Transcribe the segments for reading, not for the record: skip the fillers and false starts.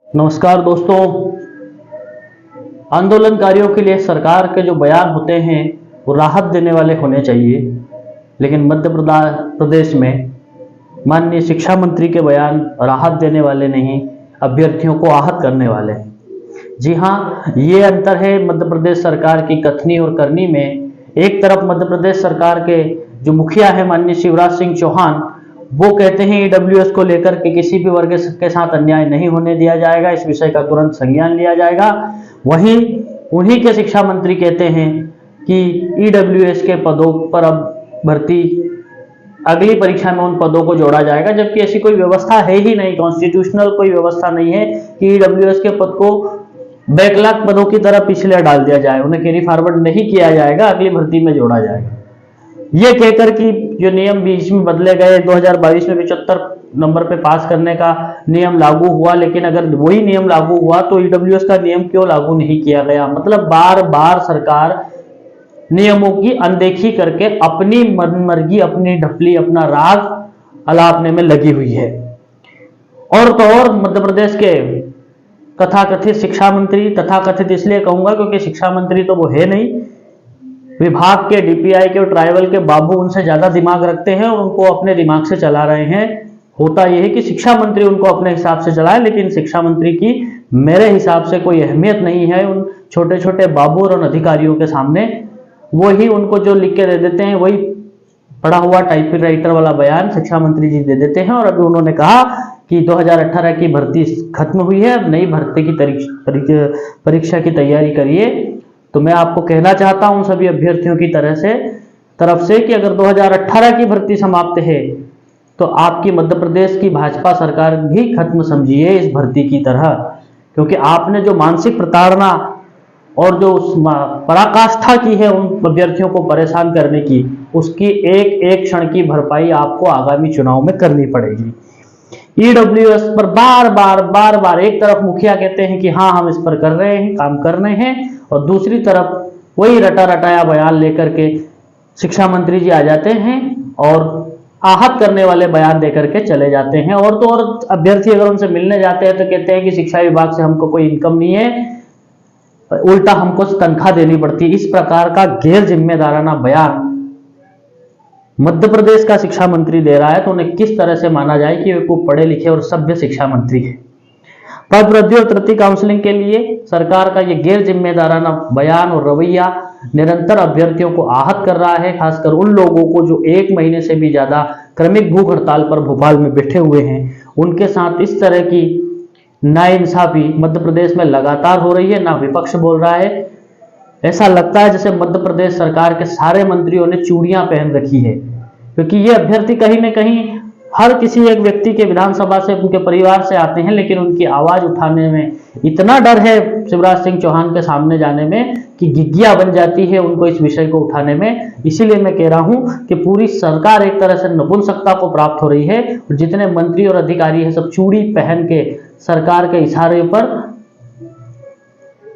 नमस्कार दोस्तों। आंदोलनकारियों के लिए सरकार के जो बयान होते हैं वो राहत देने वाले होने चाहिए, लेकिन मध्य प्रदेश में माननीय शिक्षा मंत्री के बयान राहत देने वाले नहीं, अभ्यर्थियों को आहत करने वाले हैं। जी हाँ, ये अंतर है मध्य प्रदेश सरकार की कथनी और करनी में। एक तरफ मध्य प्रदेश सरकार के जो मुखिया है माननीय शिवराज सिंह चौहान, वो कहते हैं ईडब्ल्यूएस को लेकर के किसी भी वर्ग के साथ अन्याय नहीं होने दिया जाएगा, इस विषय का तुरंत संज्ञान लिया जाएगा। वहीं उन्हीं के शिक्षा मंत्री कहते हैं कि ईडब्ल्यूएस के पदों पर अब भर्ती अगली परीक्षा में उन पदों को जोड़ा जाएगा, जबकि ऐसी कोई व्यवस्था है ही नहीं, कॉन्स्टिट्यूशनल कोई व्यवस्था नहीं है कि ईडब्ल्यूएस के पद को बैकलॉग पदों की तरह पिछले डाल दिया जाए, उन्हें कैरी फॉरवर्ड नहीं किया जाएगा, अगली भर्ती में जोड़ा जाएगा। ये कहकर कि जो नियम बीच में बदले गए, 2022 में 75 नंबर पे पास करने का नियम लागू हुआ, लेकिन अगर वही नियम लागू हुआ तो ईडब्ल्यूएस का नियम क्यों लागू नहीं किया गया? मतलब बार बार सरकार नियमों की अनदेखी करके अपनी मनमर्जी, अपनी ढपली, अपना राग अलापने में लगी हुई है। और तो और मध्य प्रदेश के तथाकथित शिक्षा मंत्री, तथाकथित इसलिए कहूंगा क्योंकि शिक्षा मंत्री तो वो है नहीं, विभाग के, डीपीआई के और ट्राइबल के बाबू उनसे ज्यादा दिमाग रखते हैं और उनको अपने दिमाग से चला रहे हैं। होता यह है कि शिक्षा मंत्री उनको अपने हिसाब से चलाए, लेकिन शिक्षा मंत्री की मेरे हिसाब से कोई अहमियत नहीं है उन छोटे छोटे बाबू और अधिकारियों के सामने। वो ही उनको जो लिख के दे देते हैं, वही पढ़ा हुआ टाइपराइटर वाला बयान शिक्षा मंत्री जी दे देते हैं। और अभी उन्होंने कहा कि 2018 की भर्ती खत्म हुई है, अब नई भर्ती की परीक्षा की तैयारी करिए। तो मैं आपको कहना चाहता हूं सभी अभ्यर्थियों की तरफ से कि अगर 2018 की भर्ती समाप्त है तो आपकी मध्य प्रदेश की भाजपा सरकार भी खत्म समझिए इस भर्ती की तरह, क्योंकि आपने जो मानसिक प्रताड़ना और जो पराकाष्ठा की है उन अभ्यर्थियों को परेशान करने की, उसकी एक एक क्षण की भरपाई आपको आगामी चुनाव में करनी पड़ेगी। ईडब्ल्यूएस पर बार बार एक तरफ मुखिया कहते हैं कि हाँ हम इस पर कर रहे हैं, काम कर रहे हैं, और दूसरी तरफ वही रटा रटाया बयान लेकर के शिक्षा मंत्री जी आ जाते हैं और आहत करने वाले बयान देकर के चले जाते हैं। और तो और अभ्यर्थी अगर उनसे मिलने जाते हैं तो कहते हैं कि शिक्षा विभाग से हमको कोई इनकम नहीं है, उल्टा हमको तनख्वाह देनी पड़ती है। इस प्रकार का गैर जिम्मेदाराना बयान मध्य प्रदेश का शिक्षा मंत्री दे रहा है, तो उन्हें किस तरह से माना जाए कि वे खूब पढ़े लिखे और सभ्य शिक्षा मंत्री है। पद वृद्धि और तृतीय काउंसलिंग के लिए सरकार का ये गैर जिम्मेदाराना बयान और रवैया निरंतर अभ्यर्थियों को आहत कर रहा है, खासकर उन लोगों को जो 1 महीने से भी ज्यादा क्रमिक भूख हड़ताल पर भोपाल में बैठे हुए हैं। उनके साथ इस तरह की नाइंसाफी मध्य प्रदेश में लगातार हो रही है। ना विपक्ष बोल रहा है, ऐसा लगता है जैसे मध्य प्रदेश सरकार के सारे मंत्रियों ने चूड़ियां पहन रखी है, क्योंकि ये अभ्यर्थी कहीं ना कहीं हर किसी एक व्यक्ति के विधानसभा से, उनके परिवार से आते हैं, लेकिन उनकी आवाज उठाने में इतना डर है शिवराज सिंह चौहान के सामने जाने में कि गिग्गिया बन जाती है उनको इस विषय को उठाने में। इसीलिए मैं कह रहा हूं कि पूरी सरकार एक तरह से नपुंसकता को प्राप्त हो रही है, और जितने मंत्री और अधिकारी हैं सब चूड़ी पहन के सरकार के इशारे पर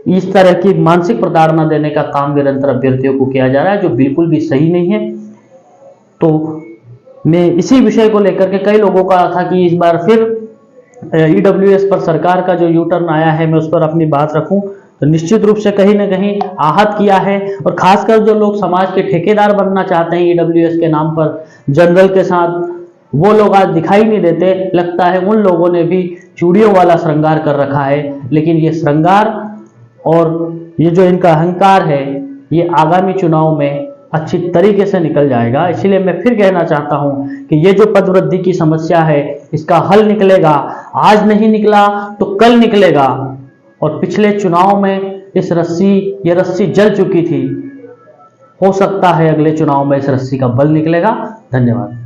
इस तरह की मानसिक प्रताड़ना देने का काम निरंतर अभ्यर्थियों को किया जा रहा है, जो बिल्कुल भी सही नहीं है। तो मैं इसी विषय को लेकर के कई लोगों का था कि इस बार फिर ईडब्ल्यूएस पर सरकार का जो यू टर्न आया है मैं उस पर अपनी बात रखूं, तो निश्चित रूप से कहीं ना कहीं आहत किया है। और खासकर जो लोग समाज के ठेकेदार बनना चाहते हैं ईडब्ल्यूएस के नाम पर जनरल के साथ, वो लोग आज दिखाई नहीं देते। लगता है उन लोगों ने भी चूड़ियों वाला श्रृंगार कर रखा है, लेकिन ये श्रृंगार और ये जो इनका अहंकार है ये आगामी चुनाव में अच्छी तरीके से निकल जाएगा। इसीलिए मैं फिर कहना चाहता हूं कि ये जो पदवृद्धि की समस्या है इसका हल निकलेगा, आज नहीं निकला तो कल निकलेगा। और पिछले चुनाव में ये रस्सी जल चुकी थी, हो सकता है अगले चुनाव में इस रस्सी का बल निकलेगा। धन्यवाद।